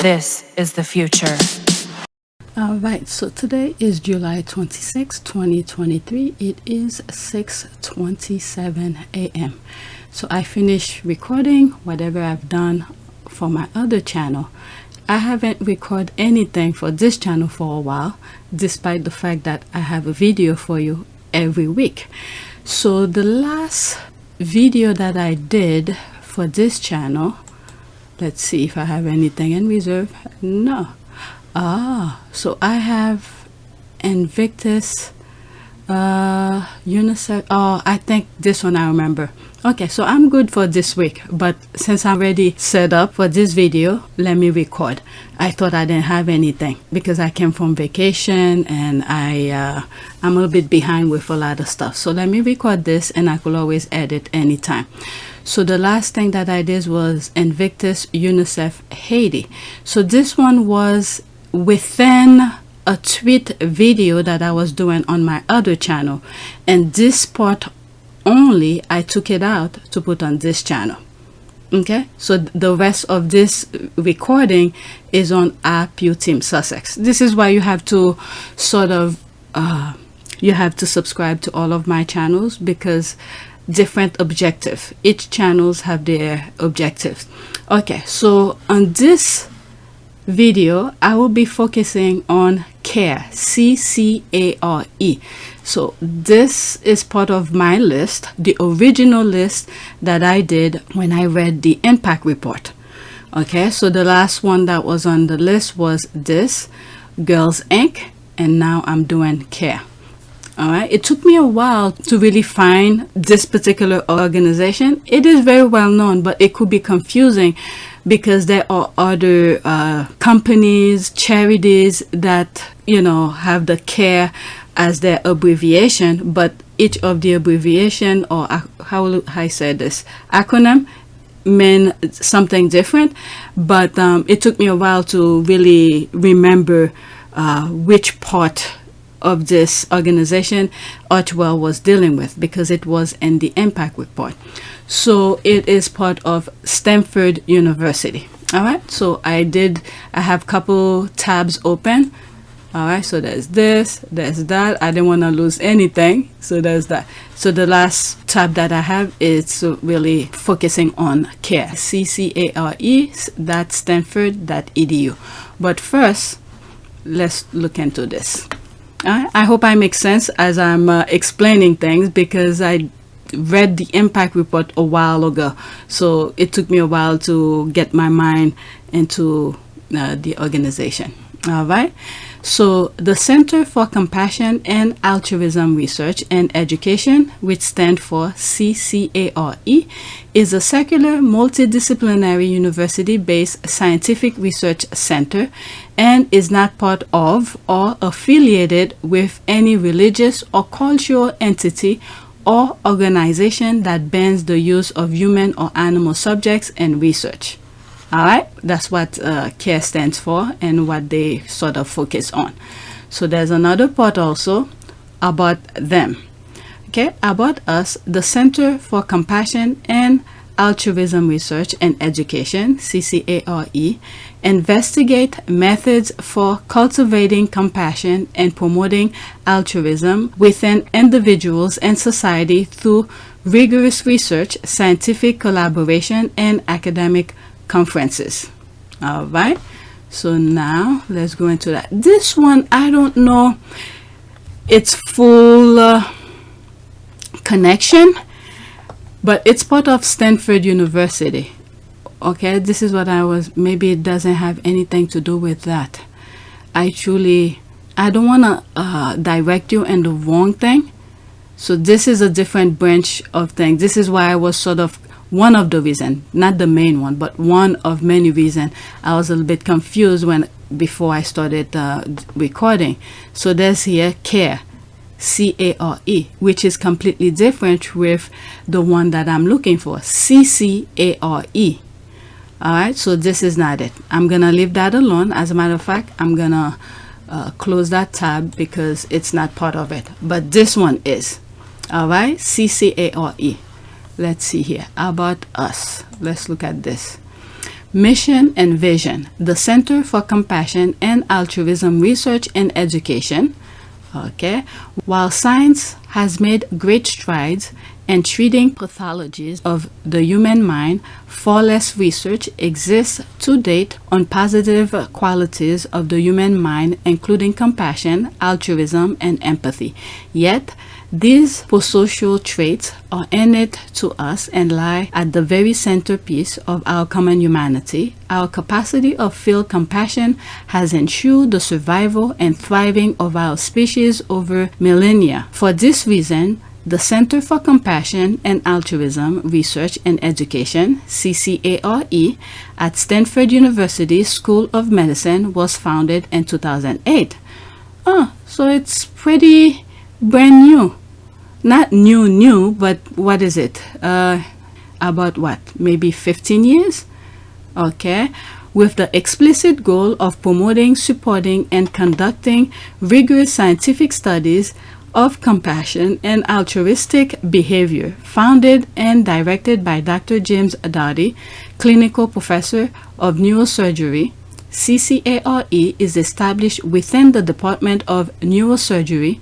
This is the future. Alright, so today is July 26, 2023. It is 6:27 a.m. So I finished recording whatever I've done for my other channel. I haven't recorded anything for this channel for a while, despite the fact that I have a video for you every week. So the last video that I did for this channel, let's see if I have anything in reserve. No. So I have Invictus, UNICEF. Oh, I think this one I remember. Okay, so I'm good for this week, but since I'm already set up for this video, let me record. I thought I didn't have anything because I came from vacation and I'm a little bit behind with a lot of stuff. So let me record this and I could always edit anytime. So the last thing that I did was Invictus, UNICEF, Haiti. So this one was within a tweet video that I was doing on my other channel, and this part only I took it out to put on this channel. Okay, so the rest of this recording is on Archewell Team Sussex. This is why you have to sort of you have to subscribe to all of my channels, because different objective, each channels have their objectives. Okay, so on this video I will be focusing on CARE, C-C-A-R-E. So this is part of my list, the original list that I did when I read the impact report. Okay, so the last one that was on the list was this, Girls Inc., and now I'm doing CARE. All right, it took me a while to really find this particular organization. It is very well known, but it could be confusing because there are other companies, charities that, you know, have the CARE as their abbreviation, but each of the abbreviation, or how will I say this, acronym, mean something different. But it took me a while to really remember which part of this organization Archewell was dealing with, because it was in the impact report. So it is part of Stanford University. All right, so I have couple tabs open. All right, so there's this, there's that. I didn't want to lose anything, so there's that. So the last tab that I have is really focusing on CARE, C-C-A-R-E, that's stanford.edu. But first, let's look into this. I hope I make sense as I'm explaining things, because I read the impact report a while ago, so it took me a while to get my mind into the organization. All right, so the Center for Compassion and Altruism Research and Education, which stands for CCARE, is a secular multidisciplinary university-based scientific research center and is not part of or affiliated with any religious or cultural entity or organization that bans the use of human or animal subjects in research. All right, that's what CARE stands for and what they sort of focus on. So there's another part also about them. Okay, about us, the Center for Compassion and Altruism Research and Education, CCARE, investigate methods for cultivating compassion and promoting altruism within individuals and society through rigorous research, scientific collaboration, and academic conferences. All right, so now let's go into that. This one, I don't know its full connection, but it's part of Stanford University. Okay, this is what I was, maybe it doesn't have anything to do with that. I don't want to direct you in the wrong thing. So this is a different branch of things. This is why I was sort of, one of the reasons, not the main one, but one of many reasons I was a little bit confused before I started recording. So there's here CARE, C-A-R-E, which is completely different with the one that I'm looking for, C-C-A-R-E. All right, so this is not it. I'm gonna leave that alone. As a matter of fact, I'm gonna close that tab because it's not part of it, but this one is. All right, CCARE. Let's see here about us. Let's look at this. Mission and vision: the Center for Compassion and Altruism Research and Education. Okay, while science has made great strides in treating pathologies of the human mind, far less research exists to date on positive qualities of the human mind, including compassion, altruism, and empathy. Yet, these prosocial traits are innate to us and lie at the very centerpiece of our common humanity. Our capacity of feel compassion has ensured the survival and thriving of our species over millennia. For this reason, the Center for Compassion and Altruism Research and Education, CCARE, at Stanford University School of Medicine was founded in 2008. So it's pretty brand new. Not new, but what is it? About what? Maybe 15 years? Okay. With the explicit goal of promoting, supporting, and conducting rigorous scientific studies of compassion and altruistic behavior, founded and directed by Dr. James Doughty, clinical professor of neurosurgery. CCARE is established within the Department of Neurosurgery.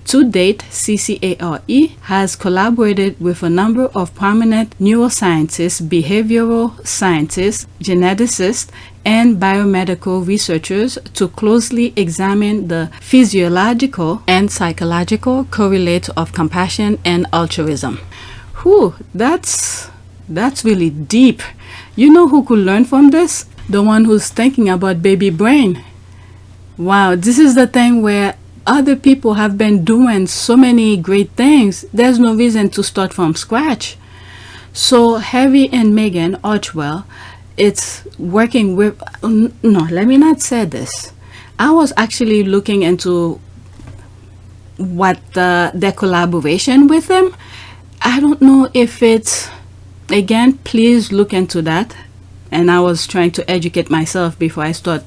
To date, CCARE has collaborated with a number of prominent neuroscientists, behavioral scientists, geneticists, and biomedical researchers to closely examine the physiological and psychological correlates of compassion and altruism. Whew, that's really deep. You know who could learn from this? The one who's thinking about baby brain. Wow, this is the thing where other people have been doing so many great things. There's no reason to start from scratch. So Harry and Meghan Archewell, it's working with, no, let me not say this. I was actually looking into what their collaboration with them. I don't know if it's, again, please look into that. And I was trying to educate myself before I start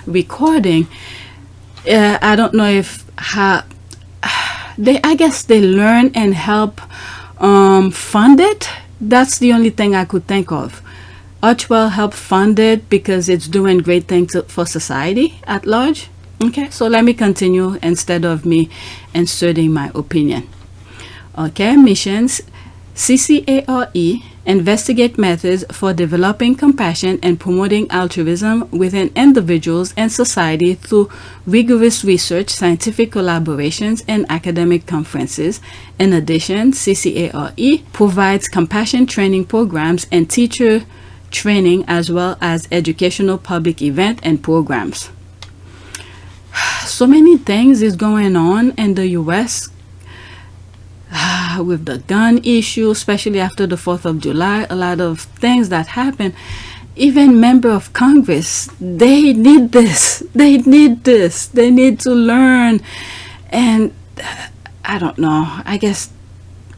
recording. I don't know if I guess they learn and help fund it. That's the only thing I could think of. Archewell helped fund it because it's doing great things for society at large. Okay, so let me continue instead of me inserting my opinion. Okay, missions. CCARE investigate methods for developing compassion and promoting altruism within individuals and society through rigorous research, scientific collaborations, and academic conferences. In addition, CCARE provides compassion training programs and teacher training as well as educational public event and programs. So many things is going on in the US with the gun issue, especially after the 4th of July, a lot of things that happen. Even member of Congress, they need this. They need this. They need to learn. And I don't know. I guess,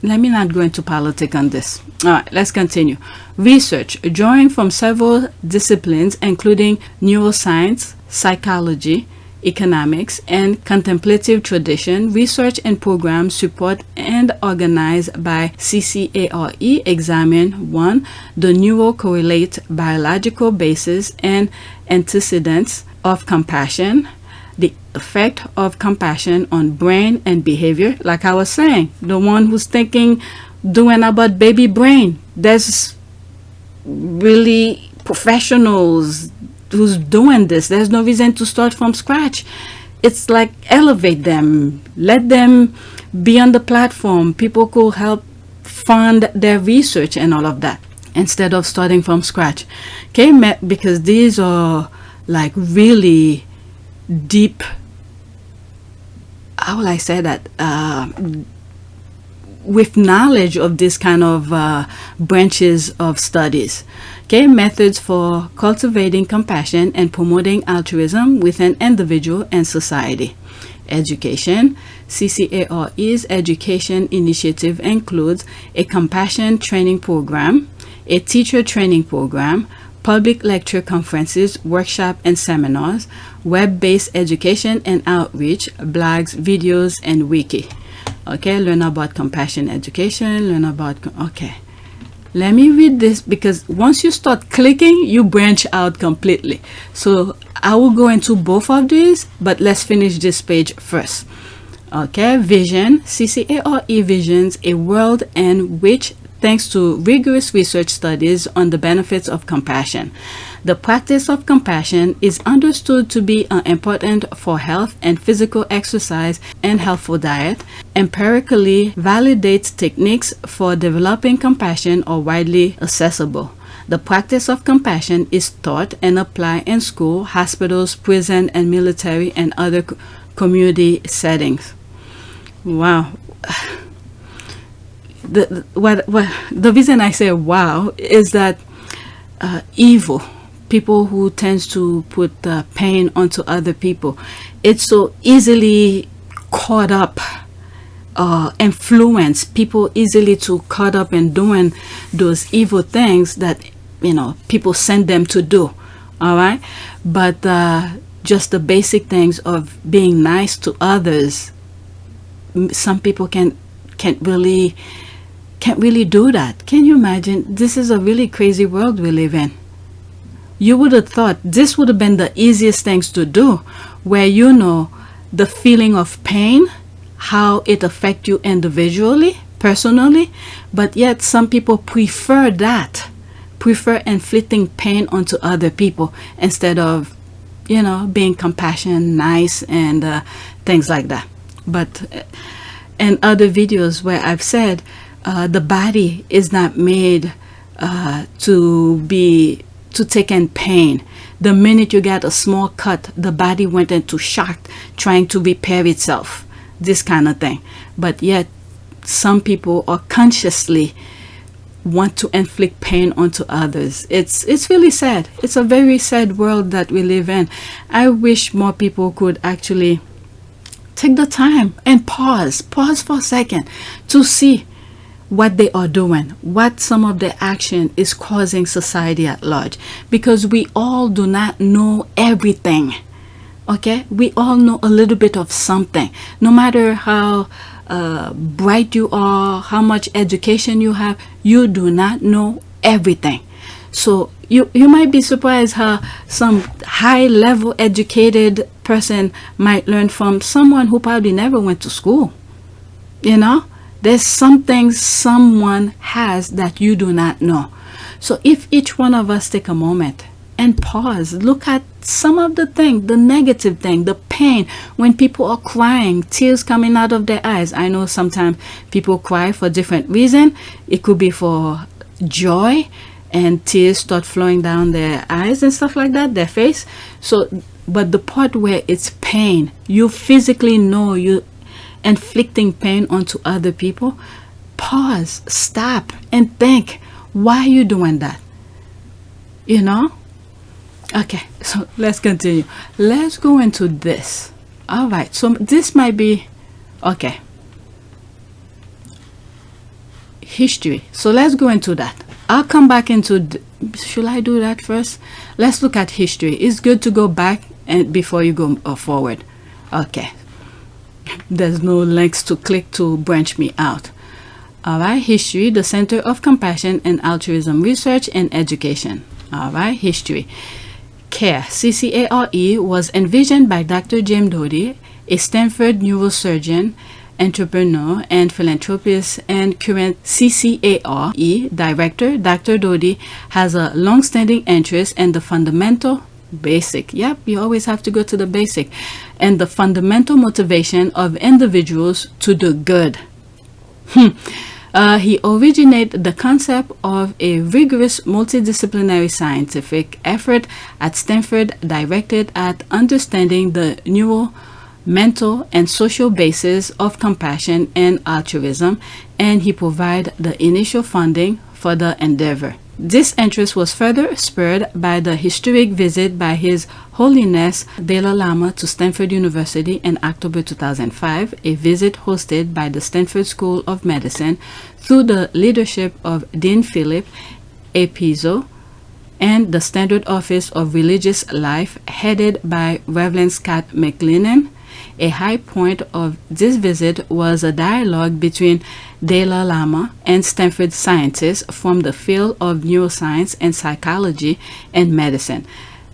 let me not go into politics on this. All right, let's continue. Research, drawing from several disciplines, including neuroscience, psychology, economics, and contemplative tradition, research and programs support and organized by CCARE examine 1. The neurocorrelate biological basis and antecedents of compassion, the effect of compassion on brain and behavior. Like I was saying, the one who's doing about baby brain, there's really professionals who's doing this. There's no reason to start from scratch. It's like elevate them, let them be on the platform. People could help fund their research and all of that instead of starting from scratch. Okay, because these are like really deep, how will I say that, with knowledge of this kind of branches of studies. Okay, methods for cultivating compassion and promoting altruism within individual and society. Education. CCARE's education initiative includes a compassion training program, a teacher training program, public lecture conferences, workshops, and seminars, web-based education and outreach, blogs, videos, and wiki. Okay, learn about compassion education, learn about, okay. Let me read this, because once you start clicking, you branch out completely. So I will go into both of these, but let's finish this page first. Okay, vision. CCARE visions a world in which, thanks to rigorous research studies on the benefits of compassion, the practice of compassion is understood to be important for health and physical exercise and healthful diet. Empirically validates techniques for developing compassion are widely accessible. The practice of compassion is taught and applied in school, hospitals, prison, and military and other community settings. Wow. The reason I say wow is that evil, people who tends to put pain onto other people, it's so easily caught up, influence people easily to caught up in doing those evil things that, you know, people send them to do. All right, but just the basic things of being nice to others, some people can't really do that. Can you imagine? This is a really crazy world we live in. You would have thought this would have been the easiest things to do, where you know the feeling of pain, how it affects you individually, personally, but yet some people prefer inflicting pain onto other people instead of, you know, being compassionate, nice, and things like that. But in other videos where I've said the body is not made to take in pain. The minute you got a small cut, the body went into shock, trying to repair itself, this kind of thing. But yet some people are consciously want to inflict pain onto others. It's really sad. It's a very sad world that we live in. I wish more people could actually take the time and pause for a second to see what they are doing, what some of their action is causing society at large, because we all do not know everything. Okay, we all know a little bit of something. No matter how bright you are, how much education you have, you do not know everything. So you might be surprised how some high level educated person might learn from someone who probably never went to school. You know, there's something someone has that you do not know. So if each one of us take a moment and pause, look at some of the thing, the negative thing, the pain, when people are crying, tears coming out of their eyes. I know sometimes people cry for different reasons. It could be for joy, and tears start flowing down their eyes and stuff like that, their face. So, but the part where it's pain, you physically know you inflicting pain onto other people, pause, stop, and think, why are you doing that? You know? Okay, so let's continue. Let's go into this. All right, so this might be, okay, history. So let's go into that. I'll come back into, should I do that first? Let's look at history. It's good to go back and before you go forward. Okay. There's no links to click to branch me out. All right, history, the Center of Compassion and Altruism Research and Education. All right, history. CARE, CCARE, was envisioned by Dr. Jim Doty, a Stanford neurosurgeon, entrepreneur, and philanthropist, and current CCARE director. Dr. Doty has a long-standing interest in the fundamental basic. Yep, you always have to go to the basic. And the fundamental motivation of individuals to do good. He originated the concept of a rigorous multidisciplinary scientific effort at Stanford directed at understanding the neural, mental, and social basis of compassion and altruism, and he provided the initial funding for the endeavor. This interest was further spurred by the historic visit by His Holiness Dalai Lama to Stanford University in October 2005, a visit hosted by the Stanford School of Medicine through the leadership of Dean Philip A. Pizzo and the Standard Office of Religious Life headed by Reverend Scott McLennan. A high point of this visit was a dialogue between Dalai Lama and Stanford scientists from the field of neuroscience and psychology and medicine.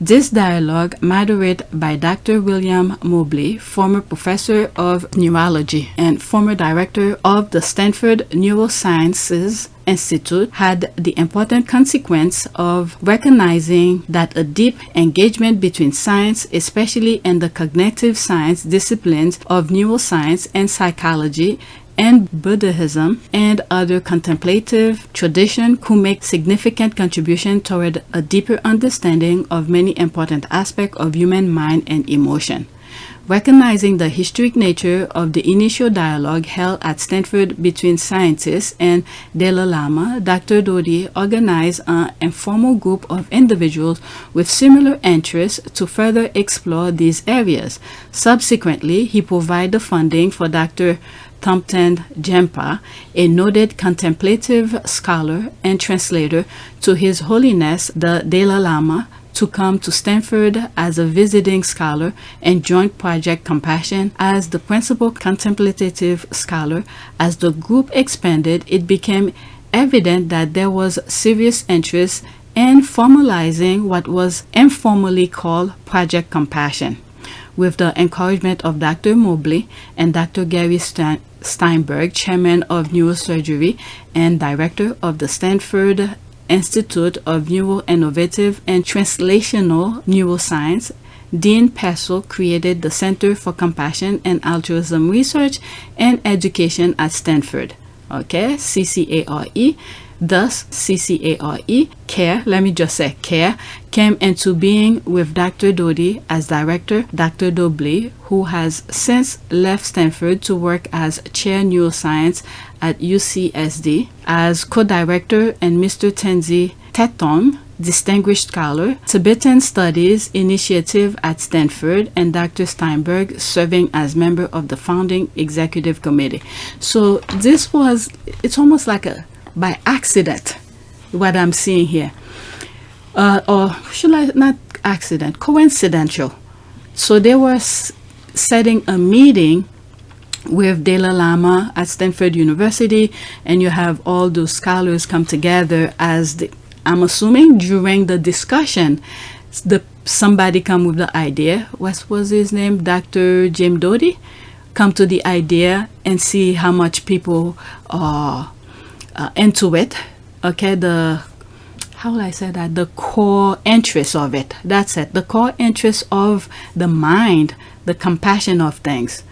This dialogue, moderated by Dr. William Mobley, former professor of neurology and former director of the Stanford Neurosciences Institute, had the important consequence of recognizing that a deep engagement between science, especially in the cognitive science disciplines of neuroscience and psychology, and Buddhism and other contemplative traditions could make significant contribution toward a deeper understanding of many important aspects of human mind and emotion. Recognizing the historic nature of the initial dialogue held at Stanford between scientists and Dalai Lama, Dr. Dodi organized an informal group of individuals with similar interests to further explore these areas. Subsequently, he provided the funding for Dr. Thompson Jempa, a noted contemplative scholar and translator, to His Holiness the Dalai Lama, to come to Stanford as a visiting scholar and join Project Compassion as the principal contemplative scholar. As the group expanded, it became evident that there was serious interest in formalizing what was informally called Project Compassion. With the encouragement of Dr. Mobley and Dr. Gary Steinberg, chairman of neurosurgery and director of the Stanford Institute of Neuroinnovative and Translational Neuroscience, Dean Passel created the Center for Compassion and Altruism Research and Education at Stanford. Okay, CCARE. Thus, CCARE, CARE, let me just say CARE, came into being with Dr. Dodi as director, Dr. Dobley, who has since left Stanford to work as chair neuroscience at UCSD, as co-director, and Mr. Tenzi Tetong, distinguished scholar, Tibetan Studies Initiative at Stanford, and Dr. Steinberg serving as member of the founding executive committee. So this was, it's almost like a by accident what I'm seeing here, or should I not accident, coincidental. So they were setting a meeting with Dalai Lama at Stanford University, and you have all those scholars come together as I'm assuming during the discussion, somebody come with the idea. What was his name? Dr. Jim Doty come to the idea and see how much people are into it. Okay, how will I say that? The core interest of it. That's it. The core interest of the mind, the compassion of things.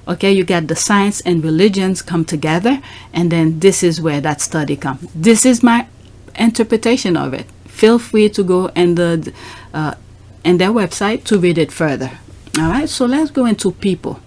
Okay, you get the science and religions come together, and then this is where that study comes. This is my interpretation of it. Feel free to go in their website to read it further. All right, so let's go into people.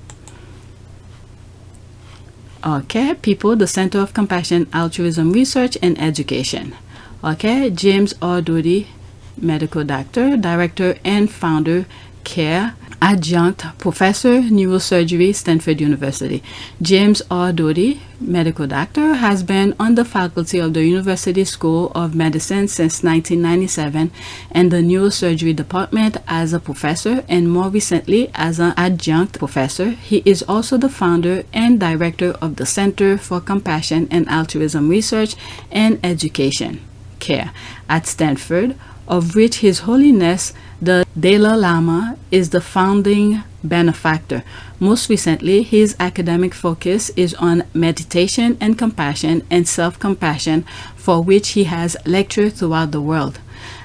Okay, people, the Center of Compassion, Altruism Research and Education. Okay, James R. Doty, medical doctor, director and founder, CARE, adjunct professor, neurosurgery, Stanford University. James R. Doty, medical doctor, has been on the faculty of the University School of Medicine since 1997 and the neurosurgery department as a professor, and more recently as an adjunct professor. He is also the founder and director of the Center for Compassion and Altruism Research and Education, CARE, at Stanford, of which His Holiness the Dalai Lama is the founding benefactor. Most recently, his academic focus is on meditation and compassion and self-compassion, for which he has lectured throughout the world.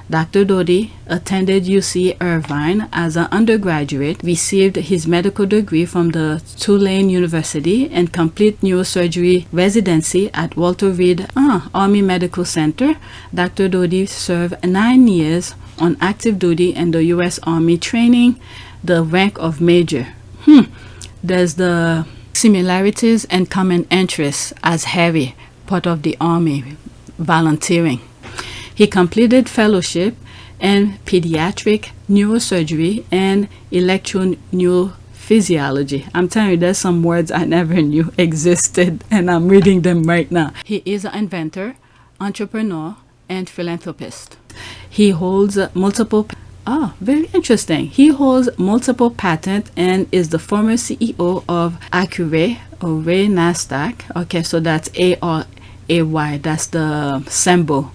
Dr. Doty attended UC Irvine as an undergraduate, received his medical degree from the Tulane University, and complete neurosurgery residency at Walter Reed Army Medical Center. Dr. Doty served 9 years on active duty in the U.S. Army, training the rank of major. There's the similarities and common interests as Harry, part of the Army, volunteering. He completed fellowship in pediatric neurosurgery and electroneurophysiology. I'm telling you, there's some words I never knew existed, and I'm reading them right now. He is an inventor, entrepreneur, and philanthropist. He holds multiple Oh, very interesting. He holds multiple patents and is the former CEO of Archewell Nasdaq. Okay, so that's ARAY. That's the symbol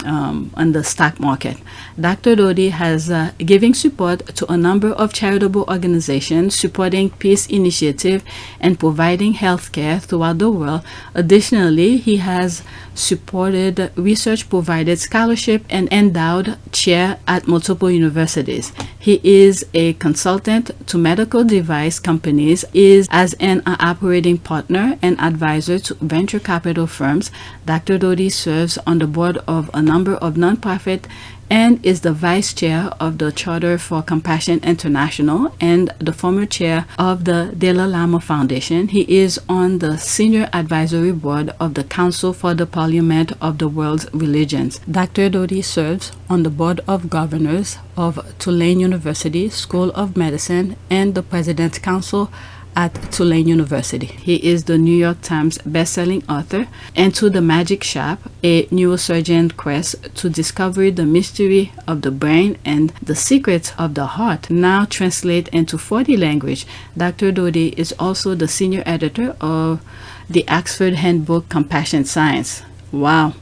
on the stock market. Dr. Doty has giving support to a number of charitable organizations supporting peace initiative and providing health care throughout the world. Additionally, he has supported research, provided scholarship, and endowed chair at multiple universities. He is a consultant to medical device companies, is as an operating partner and advisor to venture capital firms. Dr. Doty serves on the board of a number of nonprofit and is the vice chair of the Charter for Compassion International and the former chair of the Dalai Lama Foundation. He is on the senior advisory board of the Council for the Parliament of the World's Religions. Dr. Doty serves on the board of governors of Tulane University School of Medicine and the President's Council at Tulane University. He is the New York Times best-selling author, Into the Magic Shop, a neurosurgeon quest to discover the mystery of the brain and the secrets of the heart, now translate into 40 languages. Dr. Doty is also the senior editor of the Oxford Handbook Compassion Science. Wow.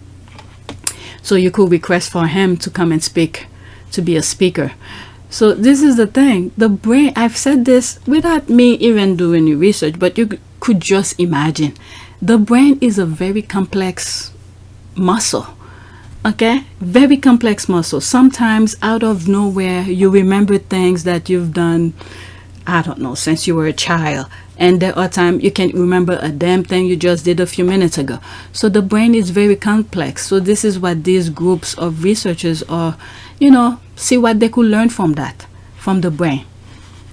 So you could request for him to come and speak, to be a speaker. So this is the thing, the brain, I've said this without me even doing any research, but you could just imagine. The brain is a very complex muscle, okay? Very complex muscle. Sometimes out of nowhere, you remember things that you've done, I don't know, since you were a child. And there are times you can't remember a damn thing you just did a few minutes ago. So the brain is very complex. So this is what these groups of researchers are, see what they could learn from that, from the brain.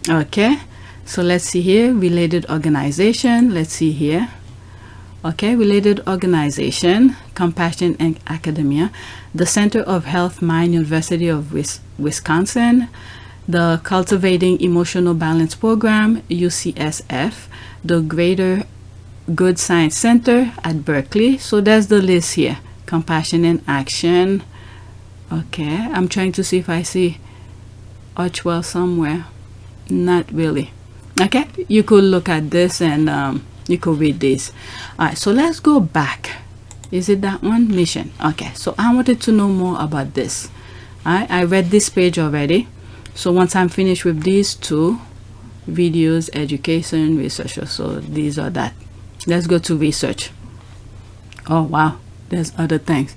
Okay, so let's see here, related organization. Let's see here. Okay, related organization, compassion and academia, the Center of Health Mind, University of Wisconsin, the Cultivating Emotional Balance Program, UCSF, the Greater Good Science Center at Berkeley. So that's the list here. Compassion and action. Okay, I'm trying to see if I see Archewell somewhere. Not really. Okay, you could look at this and you could read this. All right, so let's go back. Is it that one? Mission. Okay, so I wanted to know more about this. All right, I read this page already. So once I'm finished with these two videos, education, research, so these are that. Let's go to research. Oh wow, there's other things.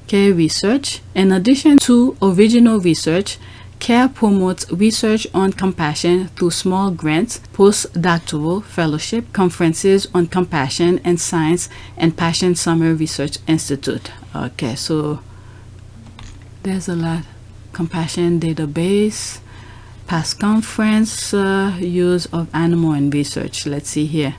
Okay, research. In addition to original research, CARE promotes research on compassion through small grants, postdoctoral fellowship, conferences on compassion and science, and Passion Summer Research Institute. Okay, so there's a lot. Compassion database, past conference, use of animal in research. Let's see here.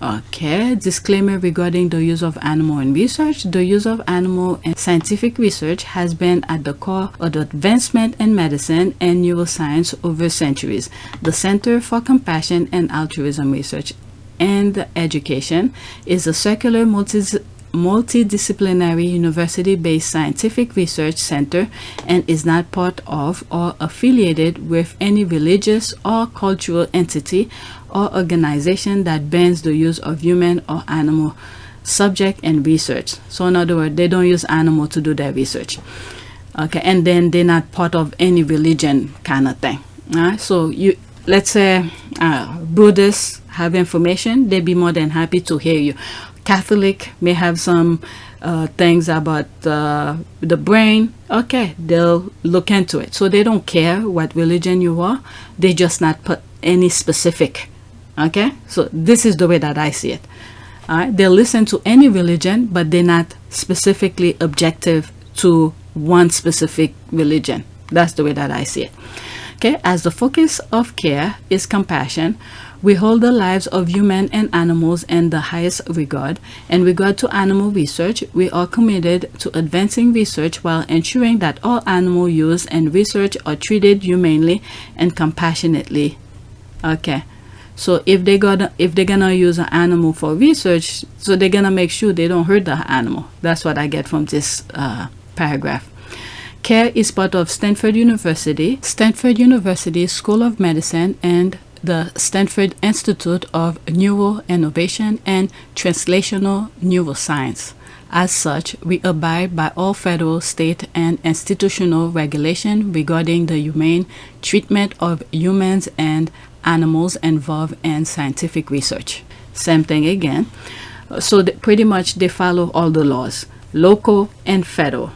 Okay, disclaimer regarding the use of animal in research. The use of animal in scientific research has been at the core of the advancement in medicine and neuroscience over centuries. The Center for Compassion and Altruism Research and Education is a circular multidisciplinary university-based scientific research center and is not part of or affiliated with any religious or cultural entity or organization that bans the use of human or animal subject in research. So in other words, they don't use animal to do their research. Okay, and then they're not part of any religion kind of thing. So you, let's say Buddhists have information, they'd be more than happy to hear you. Catholic may have some things about the brain. Okay, they'll look into it. So they don't care what religion you are. They just not put any specific. Okay, so this is the way that I see it. All right, they'll listen to any religion, but they're not specifically objective to one specific religion. That's the way that I see it. Okay, as the focus of CARE is compassion, we hold the lives of human and animals in the highest regard. In regard to animal research, we are committed to advancing research while ensuring that all animal use and research are treated humanely and compassionately. Okay, so if they're gonna use an animal for research, so they're gonna make sure they don't hurt the animal. That's what I get from this paragraph. CARE is part of Stanford University School of Medicine, and the Stanford Institute of Neuroinnovation and Translational Neuroscience. As such, we abide by all federal, state, and institutional regulation regarding the humane treatment of humans and animals involved in scientific research. Same thing again. So pretty much they follow all the laws, local and federal.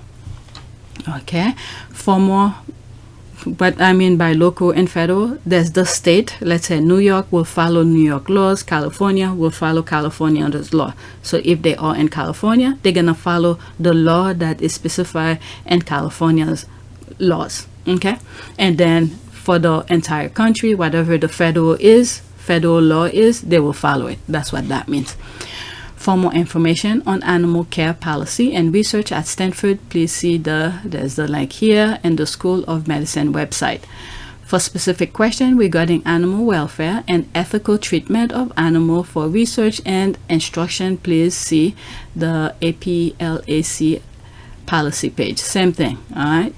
Okay, for more, what I mean by local and federal, there's the state. Let's say New York will follow New York laws, California will follow California's law. So if they are in California, they're gonna follow the law that is specified in California's laws. Okay, and then for the entire country, whatever the federal law is, they will follow it. That's what that means. For more information on animal care policy and research at Stanford, please see there's the link here and the School of Medicine website. For specific questions regarding animal welfare and ethical treatment of animals for research and instruction, please see the APLAC policy page. Same thing, all right?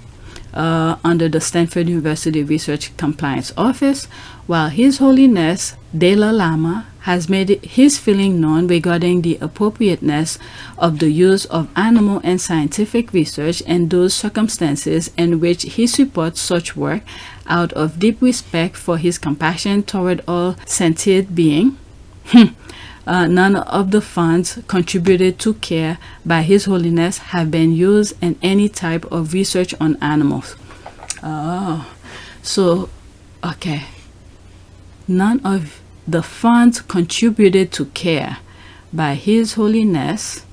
Under the Stanford University Research Compliance Office, while His Holiness Dalai Lama has made his feeling known regarding the appropriateness of the use of animal and scientific research in those circumstances in which he supports such work out of deep respect for his compassion toward all sentient beings. None of the funds contributed to CARE by His Holiness have been used in any type of research on animals. Oh, so, okay. None of the funds contributed to CARE by His Holiness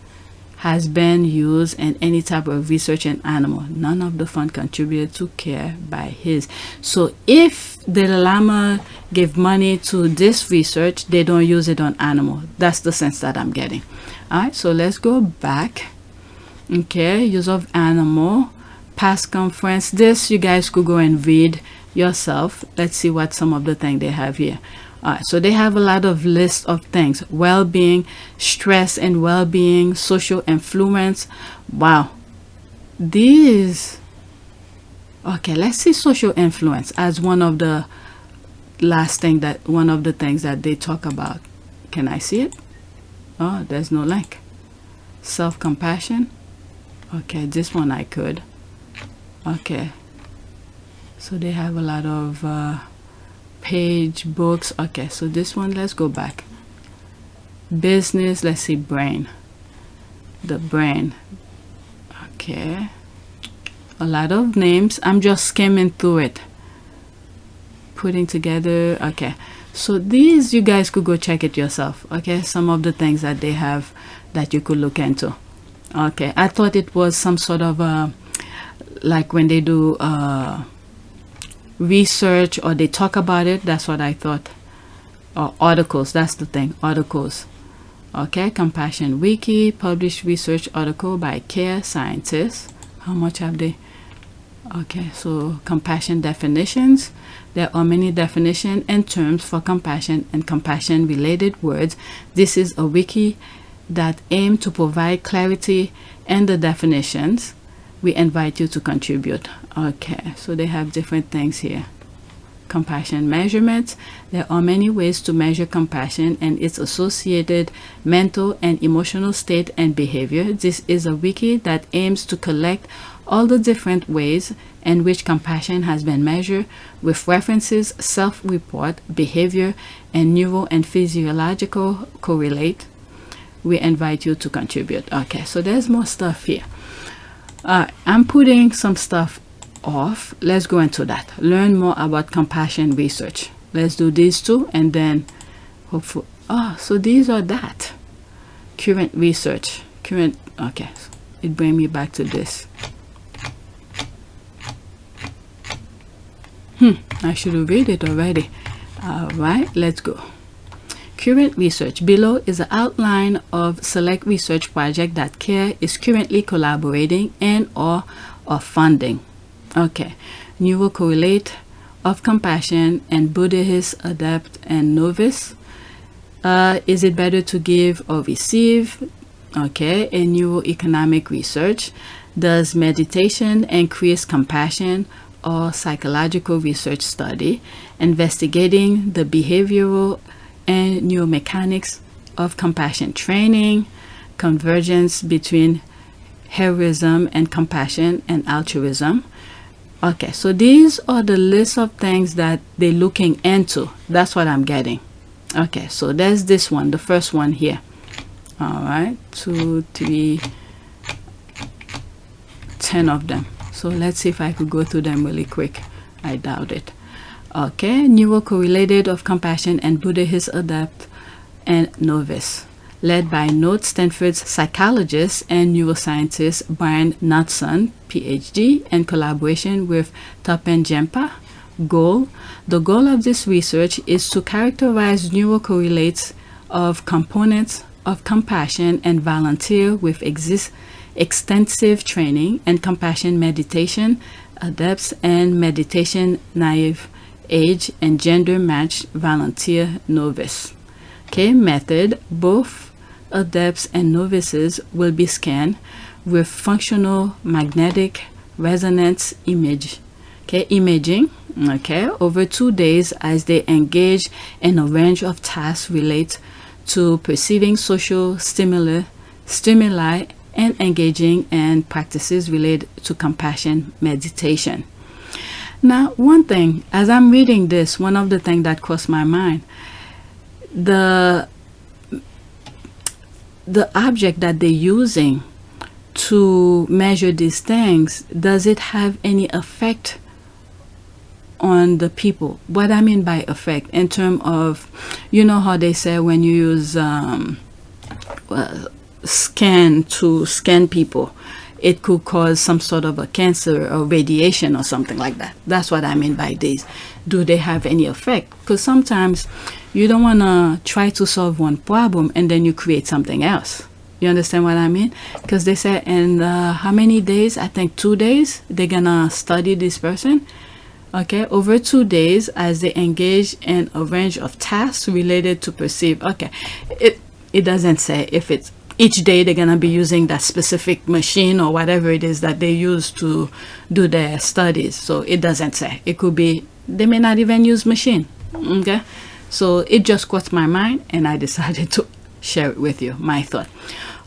has been used in any type of research in animal. None of the fund contributed to CARE by his. So if the Lama gave money to this research, they don't use it on animal. That's the sense that I'm getting. All right, so let's go back. Okay, use of animal, past conference. This you guys could go and read yourself. Let's see what some of the things they have here. So they have a lot of lists of things: well-being, stress and well-being, social influence. Wow, these. Okay, let's see social influence as one of the one of the things that they talk about. Can I see it? Oh, there's no link. Self-compassion. Okay, this one I could. Okay, so they have a lot of page books. Okay, so this one, let's go back. Business, let's see, brain. The brain. Okay, a lot of names. I'm just skimming through it, putting together. Okay, so these you guys could go check it yourself. Okay, some of the things that they have that you could look into. Okay, I thought it was some sort of like when they do research or they talk about it. That's what I thought. Or articles, that's the thing, articles. Okay, Compassion Wiki, published research article by CARE scientists. How much have they? Okay, so compassion definitions. There are many definitions and terms for compassion and compassion related words. This is a wiki that aims to provide clarity in the definitions. We invite you to contribute. Okay, so they have different things here. Compassion measurements. There are many ways to measure compassion and its associated mental and emotional state and behavior. This is a wiki that aims to collect all the different ways in which compassion has been measured with references, self-report, behavior, and neuro and physiological correlate. We invite you to contribute. Okay, so there's more stuff here. I'm putting some stuff off. Let's go into that. Learn more about compassion research. Let's do these two and then hopefully. Oh, so these are that. Current research. Current. Okay, it brings me back to this. I should have read it already. All right, let's go. Current research. Below is an outline of select research project that CARE is currently collaborating in or funding. Okay, neurocorrelate of compassion and Buddhist adept and novice. Is it better to give or receive? Okay, a neuroeconomic research. Does meditation increase compassion? Or psychological research study investigating the behavioral and neuromechanics of compassion training, convergence between heroism and compassion, and altruism. Okay, so these are the list of things that they're looking into. That's what I'm getting. Okay, so there's this one, the first one here. All right, 2, 3, 10 of them. So let's see if I could go through them really quick. I doubt it. Okay, neurocorrelated of compassion and Buddhist adept and novice, led by North Stanford's psychologist and neuroscientist Brhon, PhD, in collaboration with Tapan Jempa. The goal of this research is to characterize neurocorrelates of components of compassion and volunteer with extensive training and compassion meditation adepts and meditation naive age and gender matched volunteer novice. Okay, method: both adepts and novices will be scanned with functional magnetic resonance imaging over 2 days as they engage in a range of tasks related to perceiving social stimuli and engaging in practices related to compassion meditation. Now, one thing, as I'm reading this, one of the things that crossed my mind, the object that they're using to measure these things, does it have any effect on the people? What I mean by effect, in terms of, you know how they say when you use scan to scan people, it could cause some sort of a cancer or radiation or something like that. That's what I mean by these. Do they have any effect? Because sometimes you don't want to try to solve one problem and then you create something else. You understand what I mean? Because they say in how many days? I think 2 days they're gonna study this person. Okay, over 2 days as they engage in a range of tasks related to perceive. Okay, it doesn't say if it's each day they're gonna be using that specific machine or whatever it is that they use to do their studies. So it doesn't say. It could be they may not even use machine. Okay, so it just caught my mind and I decided to share it with you, my thought.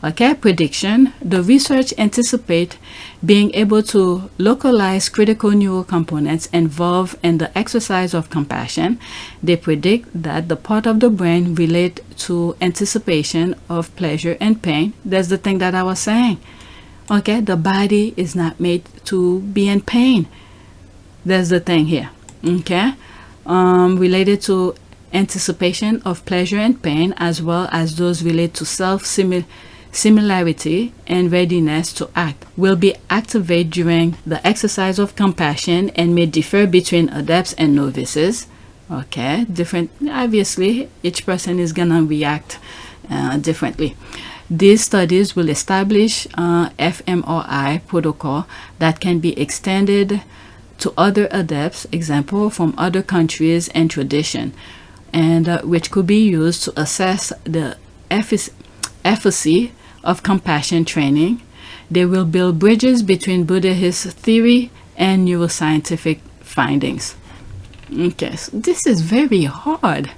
Okay, prediction: the research anticipate being able to localize critical neural components involved in the exercise of compassion. They predict that the part of the brain relate to anticipation of pleasure and pain. That's the thing that I was saying. Okay, the body is not made to be in pain. That's the thing here. Okay, related to anticipation of pleasure and pain, as well as those related to similarity and readiness to act, will be activated during the exercise of compassion and may differ between adepts and novices. Okay, different. Obviously, each person is gonna react differently. These studies will establish fMRI protocol that can be extended to other adepts, example from other countries and tradition, and which could be used to assess the efficacy of compassion training. They will build bridges between Buddhist theory and neuroscientific findings. Okay, so this is very hard.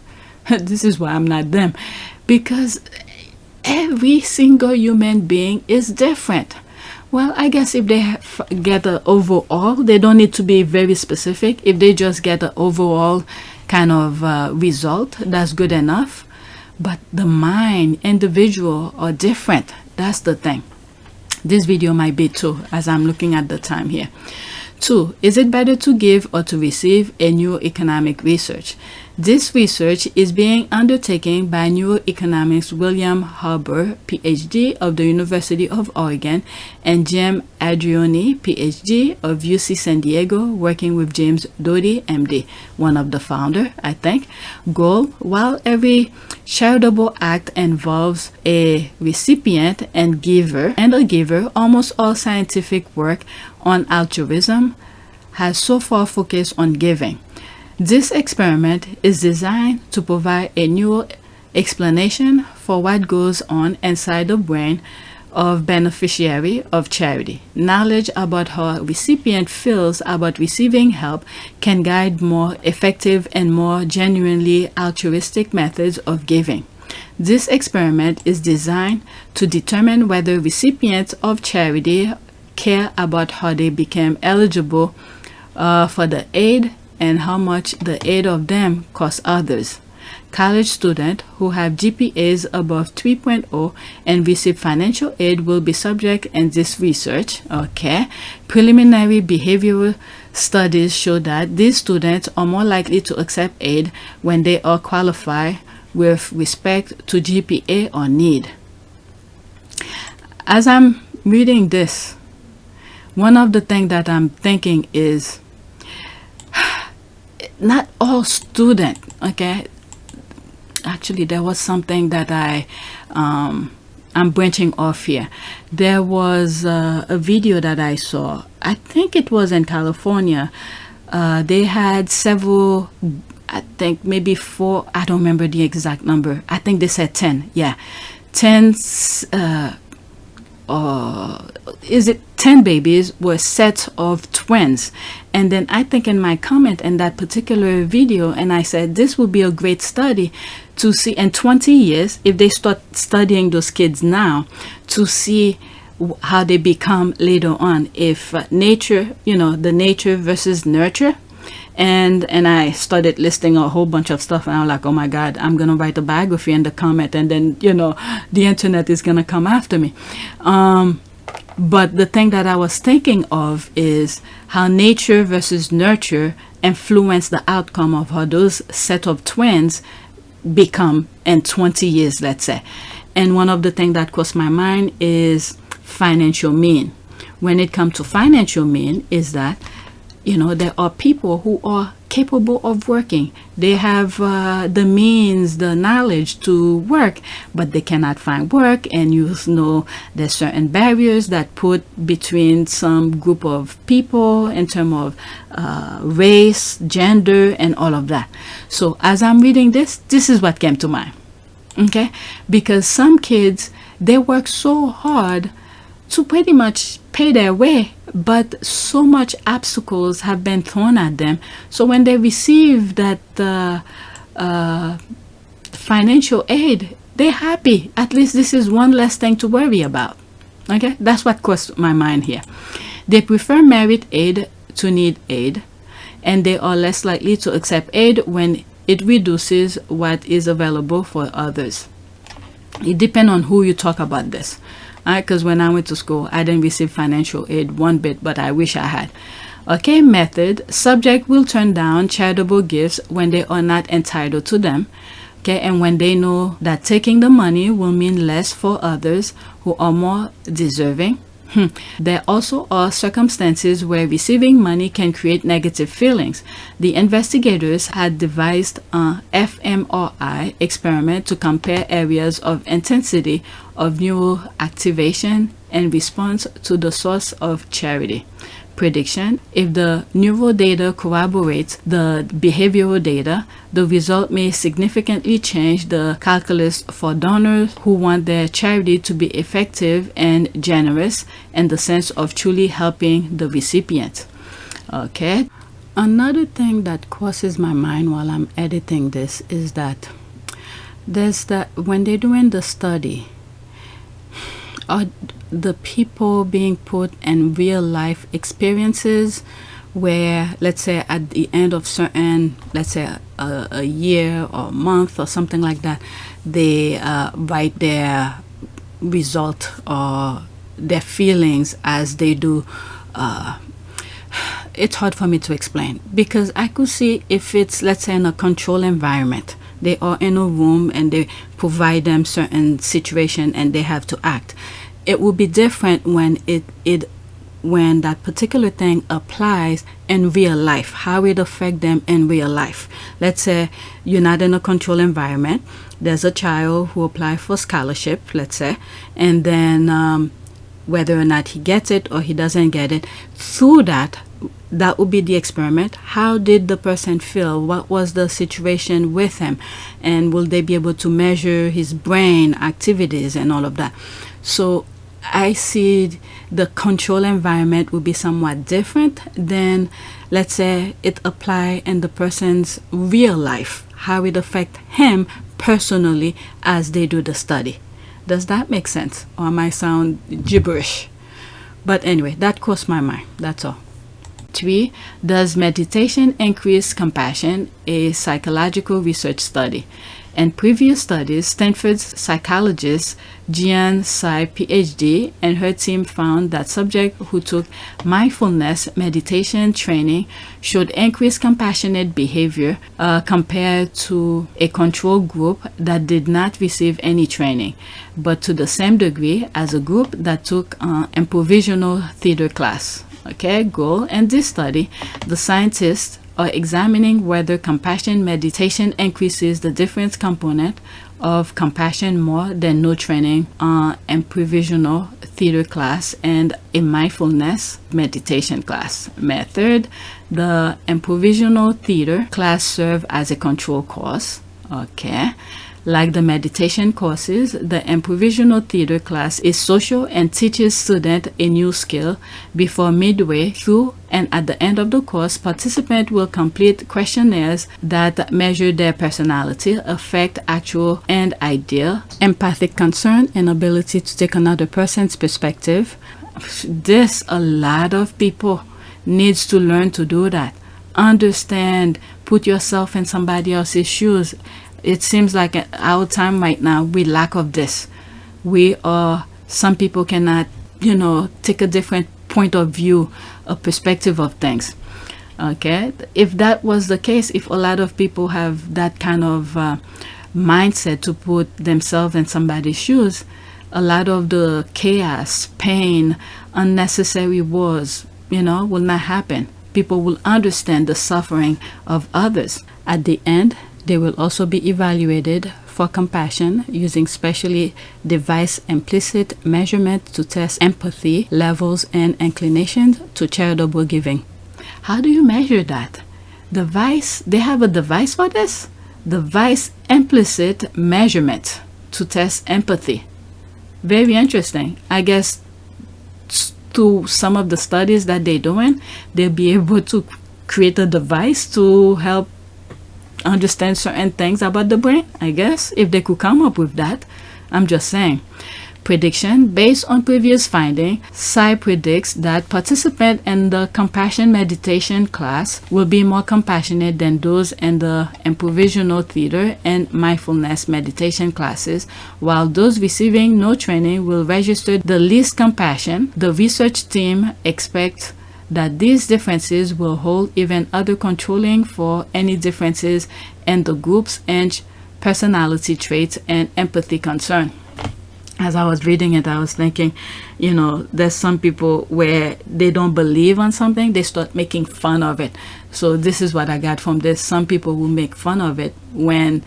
This is why I'm not them, because every single human being is different. Well, I guess if they get an overall, they don't need to be very specific. If they just get an overall kind of result, that's good enough. But the mind, individual are different. That's the thing. This video might be 2 as I'm looking at the time here. 2, is it better to give or to receive a neuroeconomic research? This research is being undertaken by neuroeconomics William Harbour, PhD of the University of Oregon, and Jim Adrioni, PhD of UC San Diego, working with James Doty, MD, one of the founder, I think. Goal: while every charitable act involves a recipient and a giver, almost all scientific work on altruism has so far focused on giving. This experiment is designed to provide a new explanation for what goes on inside the brain of beneficiary of charity. Knowledge about how a recipient feels about receiving help can guide more effective and more genuinely altruistic methods of giving. This experiment is designed to determine whether recipients of charity care about how they became eligible for the aid and how much the aid of them costs others. College students who have GPAs above 3.0 and receive financial aid will be subject in this research. Okay. Preliminary behavioral studies show that these students are more likely to accept aid when they are qualified with respect to GPA or need. As I'm reading this, one of the things that I'm thinking is not all students, okay? Actually, there was something that I'm branching off here. There was a video that I saw. I think it was in California. They had several, I think maybe 4, I don't remember the exact number. I think they said 10. Yeah, 10 is it 10 babies were sets of twins. And then I think in my comment in that particular video, and I said this would be a great study to see in 20 years, if they start studying those kids now, to see how they become later on, if nature, you know, the nature versus nurture. And I started listing a whole bunch of stuff, and I'm like, oh my God, I'm gonna write a biography in the comment, and then, you know, the internet is gonna come after me. But the thing that I was thinking of is how nature versus nurture influence the outcome of how those set of twins become in 20 years, let's say. And one of the things that crossed my mind is financial mean. When it comes to financial mean, is that, you know, there are people who are capable of working. They have the means, the knowledge to work, but they cannot find work. And you know, there's certain barriers that put between some group of people in terms of race, gender, and all of that. So as I'm reading this, this is what came to mind. Okay, because some kids, they work so hard to pretty much pay their way, but so much obstacles have been thrown at them. So when they receive that financial aid, they're happy. At least this is one less thing to worry about. Okay, that's what crossed my mind here. They prefer merit aid to need aid, and they are less likely to accept aid when it reduces what is available for others. It depends on who you talk about this. Because when I went to school, I didn't receive financial aid one bit, but I wish I had. Okay, method. Subject will turn down charitable gifts when they are not entitled to them. Okay, and when they know that taking the money will mean less for others who are more deserving. There also are circumstances where receiving money can create negative feelings. The investigators had devised an fMRI experiment to compare areas of intensity of neural activation in response to the source of charity. Prediction: if the neural data corroborates the behavioral data, the result may significantly change the calculus for donors who want their charity to be effective and generous in the sense of truly helping the recipient. Okay. Another thing that crosses my mind while I'm editing this is that when they're doing the study, are the people being put in real life experiences where, let's say at the end of certain, let's say a year or a month or something like that, they write their result or their feelings as they do. It's hard for me to explain, because I could see if it's, let's say, in a controlled environment, they are in a room and they provide them certain situation and they have to act. It will be different when when that particular thing applies in real life, how it affects them in real life. Let's say you're not in a controlled environment. There's a child who applied for scholarship, let's say, and then whether or not he gets it or he doesn't get it, through that would be the experiment. How did the person feel? What was the situation with him? And will they be able to measure his brain activities and all of that? So I see the control environment will be somewhat different than, let's say, it apply in the person's real life, how it affect him personally as they do the study. Does that make sense? Or am I sound gibberish? But anyway, that crossed my mind. That's all. 3. Does meditation increase compassion? A psychological research study. In previous studies, Stanford's psychologist Brhon, Ph.D., and her team found that subjects who took mindfulness meditation training showed increased compassionate behavior compared to a control group that did not receive any training, but to the same degree as a group that took improvisational theater class. Okay, goal in this study, the scientists are examining whether compassion meditation increases the difference component of compassion more than no training improvisational theater class and a mindfulness meditation class. Method, the improvisational theater class serve as a control course. Okay. Like the meditation courses, the improvisational theater class is social and teaches students a new skill before midway through, and at the end of the course, participants will complete questionnaires that measure their personality, affect, actual and ideal, empathic concern, and ability to take another person's perspective. This, a lot of people needs to learn to do that. Understand, put yourself in somebody else's shoes. It seems like our time right now, we lack of this. Some people cannot, take a different point of view, a perspective of things. Okay, if that was the case, if a lot of people have that kind of mindset to put themselves in somebody's shoes, a lot of the chaos, pain, unnecessary wars, will not happen. People will understand the suffering of others. At the end, they will also be evaluated for compassion using specially devised implicit measurement to test empathy levels and inclinations to charitable giving. How do you measure that? They have a device for this? Device implicit measurement to test empathy. Very interesting. I guess to some of the studies that they're doing, they'll be able to create a device to help understand certain things about the brain, I guess, if they could come up with that. I'm just saying. Prediction. Based on previous finding, Psy predicts that participants in the compassion meditation class will be more compassionate than those in the improvisational theater and mindfulness meditation classes, while those receiving no training will register the least compassion. The research team expects that these differences will hold even other controlling for any differences in the group's age, personality traits, and empathy concern. As I was reading it, I was thinking, there's some people where they don't believe on something, they start making fun of it. So this is what I got from this. Some people will make fun of it when,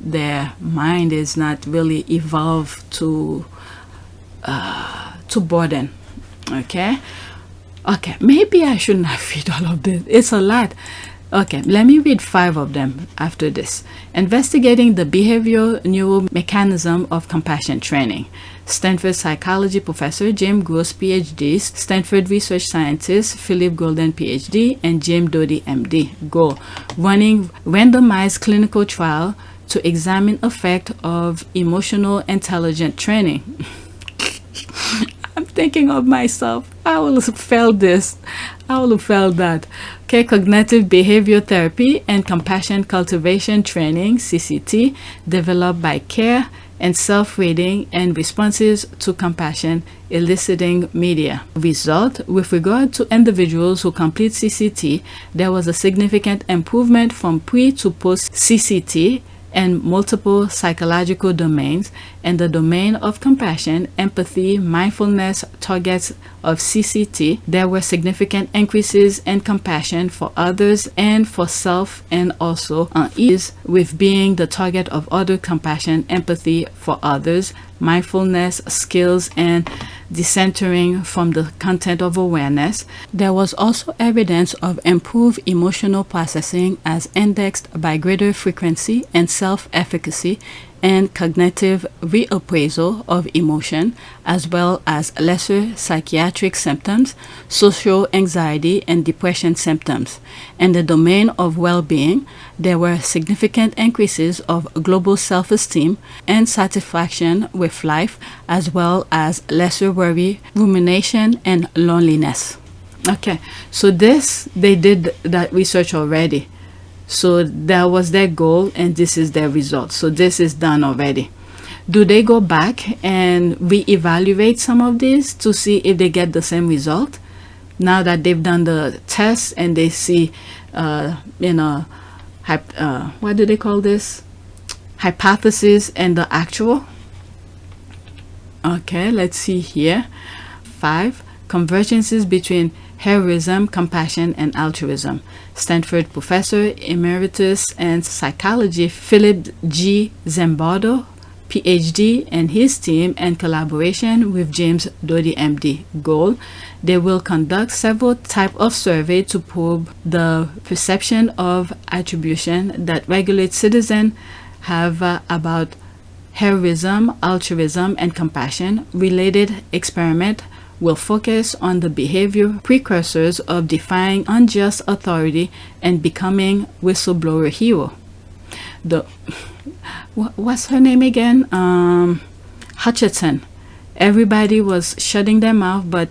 their mind is not really evolved to burden. Okay, maybe I should not read all of this. It's a lot. Okay, let me read 5 of them after this. Investigating the behavioral neuromechanism of compassion training. Stanford psychology professor James Gross, PhD, Stanford research scientist Philip Golden, PhD, and Jim Doty, MD. Goal: running randomized clinical trial to examine effect of emotional intelligence training. I'm thinking of myself. I will have failed this. I will have failed that. Okay, cognitive behavior therapy and compassion cultivation training, CCT, developed by CARE and self-reading and responses to compassion eliciting media. Result: with regard to individuals who complete CCT, there was a significant improvement from pre to post CCT and multiple psychological domains. In the domain of compassion, empathy, mindfulness targets of CCT, there were significant increases in compassion for others and for self, and also ease with being the target of other compassion, empathy for others, mindfulness skills, and decentering from the content of awareness. There was also evidence of improved emotional processing as indexed by greater frequency and self-efficacy and cognitive reappraisal of emotion, as well as lesser psychiatric symptoms, social anxiety, and depression symptoms. In the domain of well-being, there were significant increases of global self-esteem and satisfaction with life, as well as lesser worry, rumination, and loneliness. Okay, so they did that research already. So that was their goal, and this is their result. So this is done already. Do they go back and reevaluate some of these to see if they get the same result? Now that they've done the test and they see, what do they call this? Hypothesis and the actual. Okay, let's see here. 5. Convergences between heroism, compassion, and altruism. Stanford professor emeritus in psychology Philip G. Zimbardo, PhD, and his team, in collaboration with James Doty, MD. Goal: they will conduct several types of surveys to probe the perception of attribution that regulate citizens have about heroism, altruism, and compassion. Related experiment will focus on the behavior precursors of defying unjust authority and becoming whistleblower hero. What's her name again? Hutchinson. Everybody was shutting their mouth, but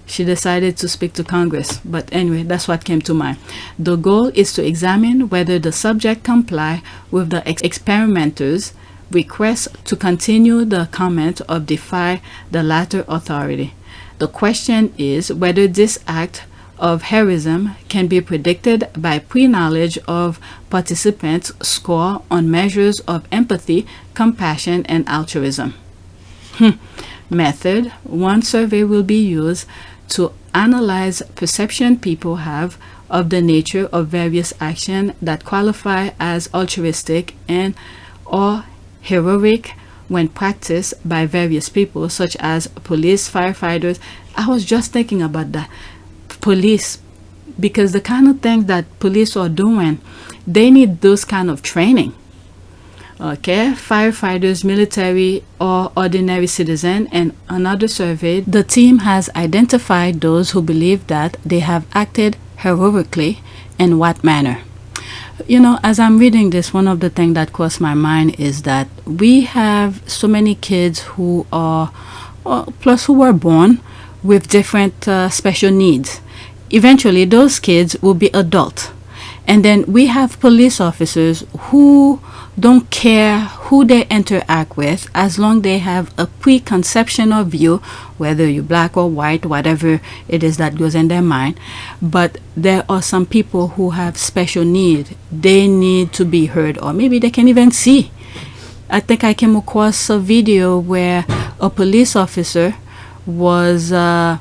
she decided to speak to Congress. But anyway, that's what came to mind. The goal is to examine whether the subject comply with the experimenters' request to continue the comment or defy the latter authority. The question is whether this act of heroism can be predicted by pre-knowledge of participants' score on measures of empathy, compassion, and altruism. Method: one survey will be used to analyze perception people have of the nature of various actions that qualify as altruistic and or heroic when practiced by various people, such as police, firefighters. I was just thinking about that. Police, because the kind of things that police are doing, they need those kind of training. Okay, firefighters, military, or ordinary citizen. And another survey, the team has identified those who believe that they have acted heroically. In what manner? You know, as I'm reading this, one of the things that crossed my mind is that we have so many kids who are, plus who were born with different special needs. Eventually, those kids will be adult. And then we have police officers who don't care who they interact with, as long they have a preconception of you, whether you're black or white, whatever it is that goes in their mind. But there are some people who have special need. They need to be heard, or maybe they can even see. I think I came across a video where a police officer was, the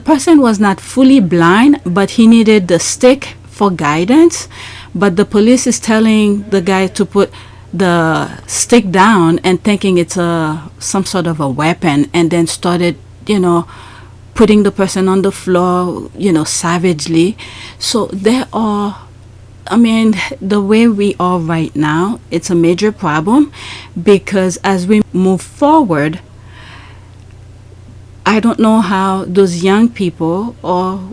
person was not fully blind, but he needed the stick for guidance, but the police is telling the guy to put the stick down and thinking it's some sort of a weapon, and then started, putting the person on the floor, savagely. So there are, the way we are right now, it's a major problem, because as we move forward, I don't know how those young people or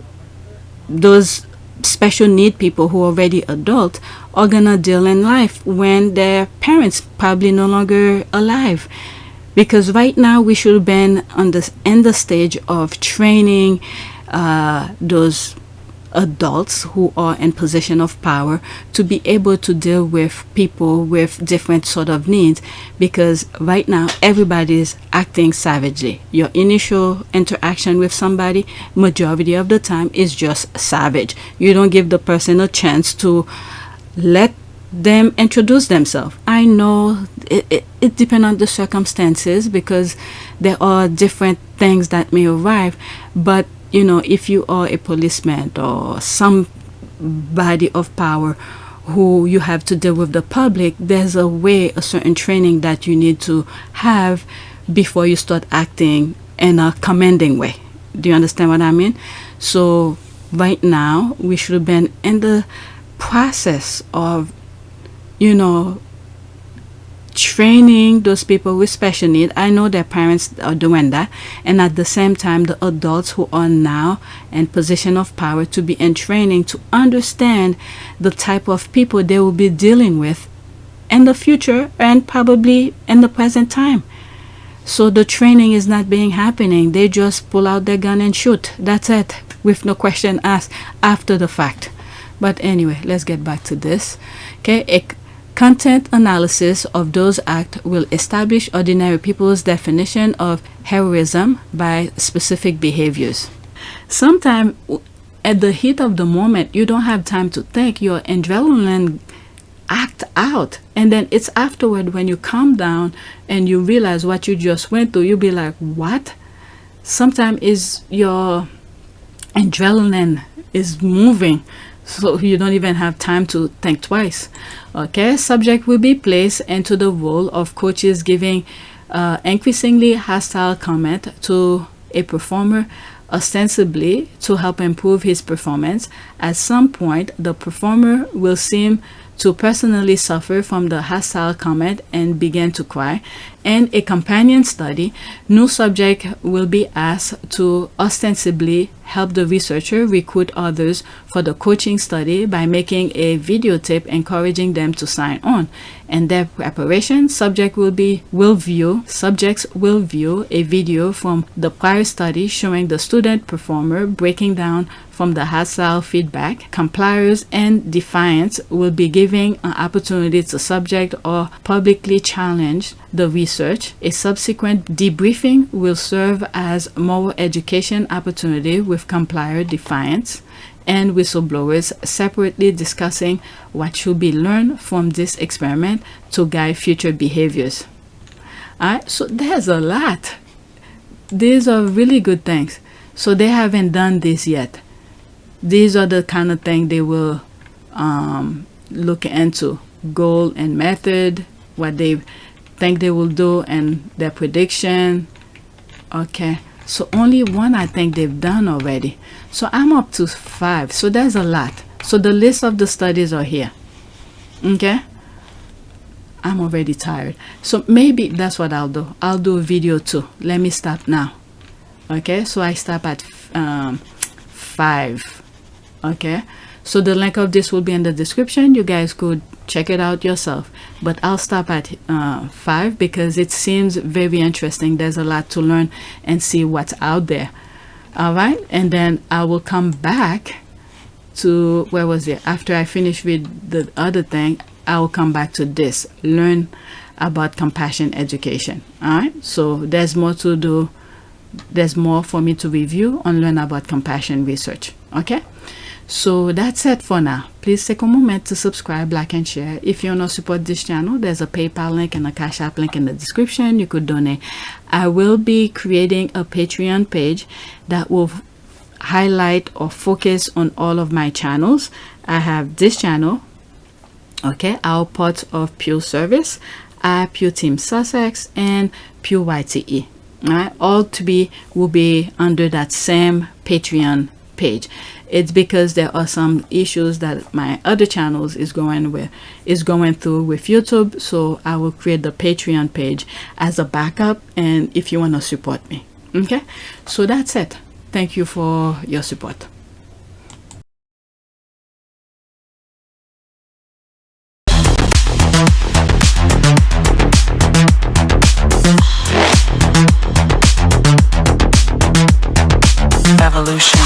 those special need people who are already adult are gonna deal in life when their parents probably no longer alive. Because right now we should have been in the stage of training those adults who are in position of power to be able to deal with people with different sort of needs, because right now everybody is acting savagely. Your initial interaction with somebody, majority of the time, is just savage. You don't give the person a chance to let them introduce themselves. I know it depends on the circumstances, because there are different things that may arrive, but if you are a policeman or somebody of power who you have to deal with the public, there's a certain training that you need to have before you start acting in a commanding way. Do you understand what I mean? So right now we should have been in the process of training those people with special need. I know their parents are doing that, and at the same time the adults who are now in position of power to be in training to understand the type of people they will be dealing with in the future and probably in the present time. So the training is not being happening. They just pull out their gun and shoot. That's it, with no question asked after the fact. But anyway, let's get back to this. Okay, a content analysis of those acts will establish ordinary people's definition of heroism by specific behaviors. Sometimes at the heat of the moment, you don't have time to think. Your adrenaline act out, and then it's afterward when you calm down and you realize what you just went through, you'll be like, what? Sometimes is your adrenaline is moving, so you don't even have time to think twice. Okay, subject will be placed into the role of coaches giving increasingly hostile comment to a performer, ostensibly to help improve his performance. At some point, the performer will seem to personally suffer from the hostile comment and begin to cry. In a companion study, new subject will be asked to ostensibly help the researcher recruit others for the coaching study by making a videotape encouraging them to sign on. In their preparation, subjects will view a video from the prior study showing the student performer breaking down from the hostile feedback. Compliers and defiance will be giving an opportunity to subject or publicly challenge the research. A subsequent debriefing will serve as moral education opportunity with complier, defiance, and whistleblowers separately discussing what should be learned from this experiment to guide future behaviors. Alright, so there's a lot. These are really good things. So they haven't done this yet. These are the kind of thing they will look into. Goal and method, what they think they will do, and their prediction. Okay, so only one I think they've done already. So I'm up to 5. So there's a lot. So the list of the studies are here. Okay, I'm already tired. So maybe that's what I'll do. I'll do a video too. Let me stop now. Okay, so I stop at 5. Okay, so the link of this will be in the description. You guys could check it out yourself, but I'll stop at 5 because it seems very interesting. There's a lot to learn and see what's out there. All right, and then I will come back to, where was it, after I finish with the other thing, I will come back to this, learn about compassion education. All right, so there's more to do. There's more for me to review and learn about compassion research. Okay, so that's it for now. Please take a moment to subscribe, like, and share. If you want to support this channel, there's a PayPal link and a Cash App link in the description. You could donate. I will be creating a Patreon page that will highlight or focus on all of my channels. I have this channel, okay, our part of Pew Service, Pew Team Sussex, and Pew YTE. All right, all will be under that same Patreon page. It's because there are some issues that my other channels is going through with YouTube, so I will create the Patreon page as a backup, and if you want to support me. Okay, so that's it. Thank you for your support. Evolution.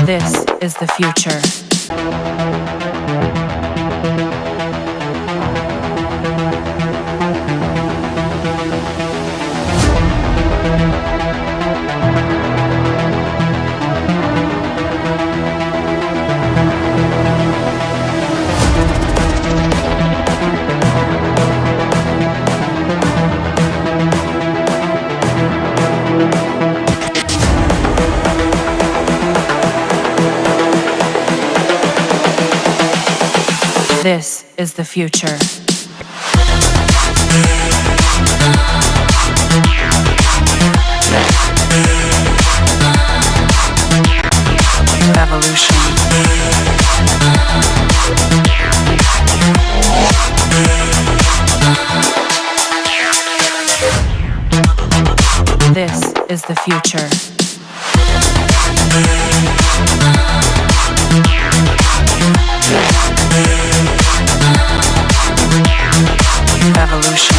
This is the future. This is the future. Evolution. This is the future. Evolution.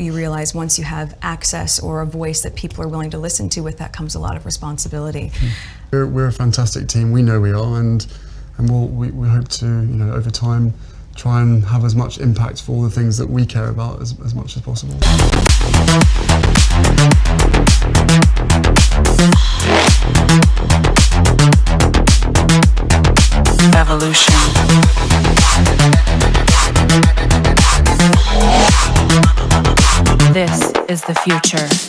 You realize once you have access or a voice that people are willing to listen to, with that comes a lot of responsibility. We're a fantastic team. We know we are, and we hope to, over time, try and have as much impact for all the things that we care about as much as possible. Evolution. This is the future.